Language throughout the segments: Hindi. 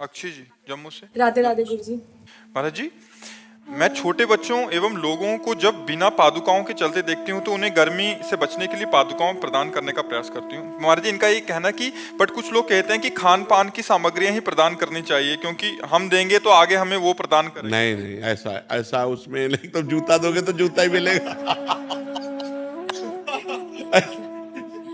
अक्षय जी, जम्मू से। राधे राधे गुरु जी। महाराज जी, मैं छोटे बच्चों एवं लोगों को जब बिना पादुकाओं के चलते देखती हूँ तो उन्हें गर्मी से बचने के लिए पादुकाओं प्रदान करने का प्रयास करती हूँ। महाराज जी, इनका ये कहना कि बट कुछ लोग कहते हैं कि खान पान की सामग्रियां ही प्रदान करनी चाहिए, क्योंकि हम देंगे तो आगे हमें वो प्रदान करेंगे। नहीं नहीं, ऐसा ऐसा उसमें नहीं। तो जूता दोगे तो जूता ही मिलेगा।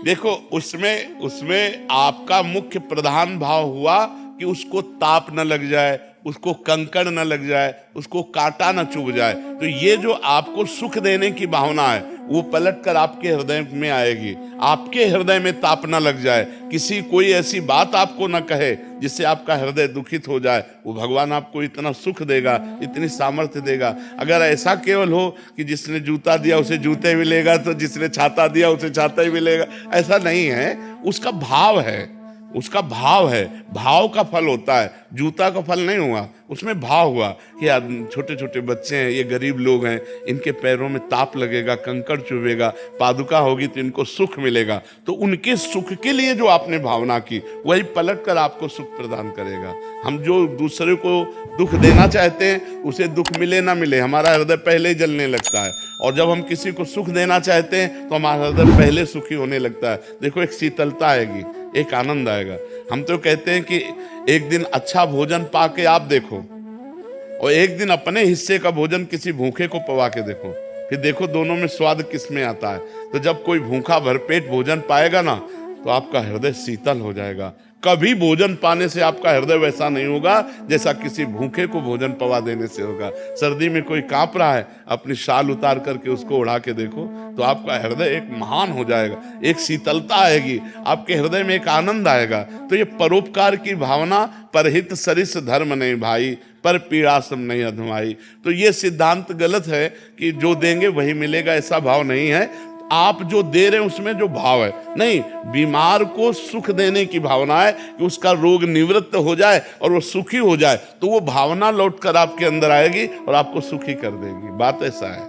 देखो, उसमें उसमें आपका मुख्य प्रधान भाव हुआ कि उसको ताप न लग जाए, उसको कंकड़ न लग जाए, उसको कांटा न चुभ जाए। तो ये जो आपको सुख देने की भावना है वो पलट कर आपके हृदय में आएगी। आपके हृदय में ताप न लग जाए, किसी कोई ऐसी बात आपको न कहे जिससे आपका हृदय दुखित हो जाए, वो भगवान आपको इतना सुख देगा, इतनी सामर्थ्य देगा। अगर ऐसा केवल हो कि जिसने जूता दिया उसे जूते मिलेगा, तो जिसने छाता दिया उसे छाता ही मिलेगा, ऐसा नहीं है। उसका भाव है, उसका भाव है, भाव का फल होता है, जूता का फल नहीं हुआ, उसमें भाव हुआ कि छोटे छोटे बच्चे हैं, ये गरीब लोग हैं, इनके पैरों में ताप लगेगा, कंकड़ चुभेगा, पादुका होगी तो इनको सुख मिलेगा। तो उनके सुख के लिए जो आपने भावना की वही पलट कर आपको सुख प्रदान करेगा। हम जो दूसरे को दुख देना चाहते हैं उसे दुख मिले ना मिले, हमारा हृदय पहले ही जलने लगता है। और जब हम किसी को सुख देना चाहते हैं तो हमारा हृदय पहले सुखी होने लगता है। देखो, एक शीतलता आएगी, एक आनंद आएगा। हम तो कहते हैं कि एक दिन अच्छा भोजन पाके आप देखो और एक दिन अपने हिस्से का भोजन किसी भूखे को पवा के देखो, फिर देखो दोनों में स्वाद किस में आता है। तो जब कोई भूखा भरपेट भोजन पाएगा ना तो आपका हृदय शीतल हो जाएगा। कभी भोजन पाने से आपका हृदय वैसा नहीं होगा जैसा किसी भूखे को भोजन पवा देने से होगा। सर्दी में कोई कांप रहा है, अपनी शाल उतार करके उसको उड़ा के देखो तो आपका हृदय एक महान हो जाएगा, एक शीतलता आएगी, आपके हृदय में एक आनंद आएगा। तो ये परोपकार की भावना, परहित सरिस धर्म नहीं भाई, पर पीड़ासम नहीं अधमाई। तो ये सिद्धांत गलत है कि जो देंगे वही मिलेगा, ऐसा भाव नहीं है। आप जो दे रहे हैं उसमें जो भाव है, नहीं, बीमार को सुख देने की भावना है कि उसका रोग निवृत्त हो जाए और वो सुखी हो जाए, तो वो भावना लौट कर आपके अंदर आएगी और आपको सुखी कर देगी। बात ऐसा है।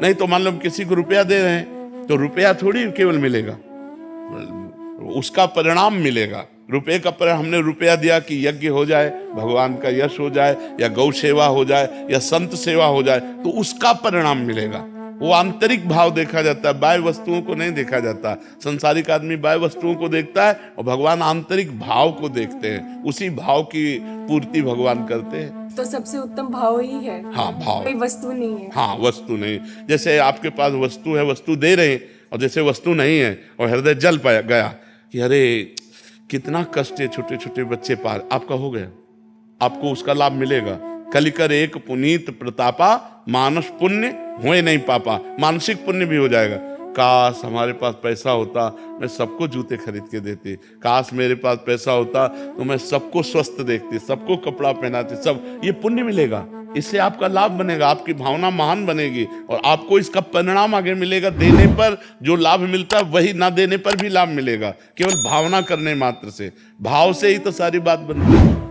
नहीं तो मान लो किसी को रुपया दे रहे हैं तो रुपया थोड़ी केवल मिलेगा, उसका परिणाम मिलेगा। रुपये का परिणाम, हमने रुपया दिया कि यज्ञ हो जाए, भगवान का यश हो जाए, या गौ सेवा हो जाए, या संत सेवा हो जाए, तो उसका परिणाम मिलेगा। वो आंतरिक भाव देखा जाता है, बाह्य वस्तुओं को नहीं देखा जाता। संसारिक आदमी बाह्य वस्तुओं को देखता है और भगवान आंतरिक भाव को देखते हैं, उसी भाव की पूर्ति भगवान करते हैं। तो सबसे उत्तम भाव ही है। हाँ, भाव, कोई वस्तु नहीं है। हाँ, वस्तु नहीं। जैसे आपके पास वस्तु है, वस्तु दे रहे हैं, और जैसे वस्तु नहीं है और हृदय जल पाया गया कि अरे कितना कष्ट है, छोटे छोटे बच्चे पार, आपका हो गया, आपको उसका लाभ मिलेगा। कलिकर एक पुनीत प्रतापा, मानस पुण्य हुए नहीं पापा, मानसिक पुण्य भी हो जाएगा। काश हमारे पास पैसा होता, मैं सबको जूते खरीद के देती। काश मेरे पास पैसा होता तो मैं सबको स्वस्थ देखती, सबको कपड़ा पहनाती, सब। ये पुण्य मिलेगा, इससे आपका लाभ बनेगा, आपकी भावना महान बनेगी और आपको इसका परिणाम आगे मिलेगा। देने पर जो लाभ मिलता है वही ना देने पर भी लाभ मिलेगा, केवल भावना करने मात्र से। भाव से ही तो सारी बात बनती है।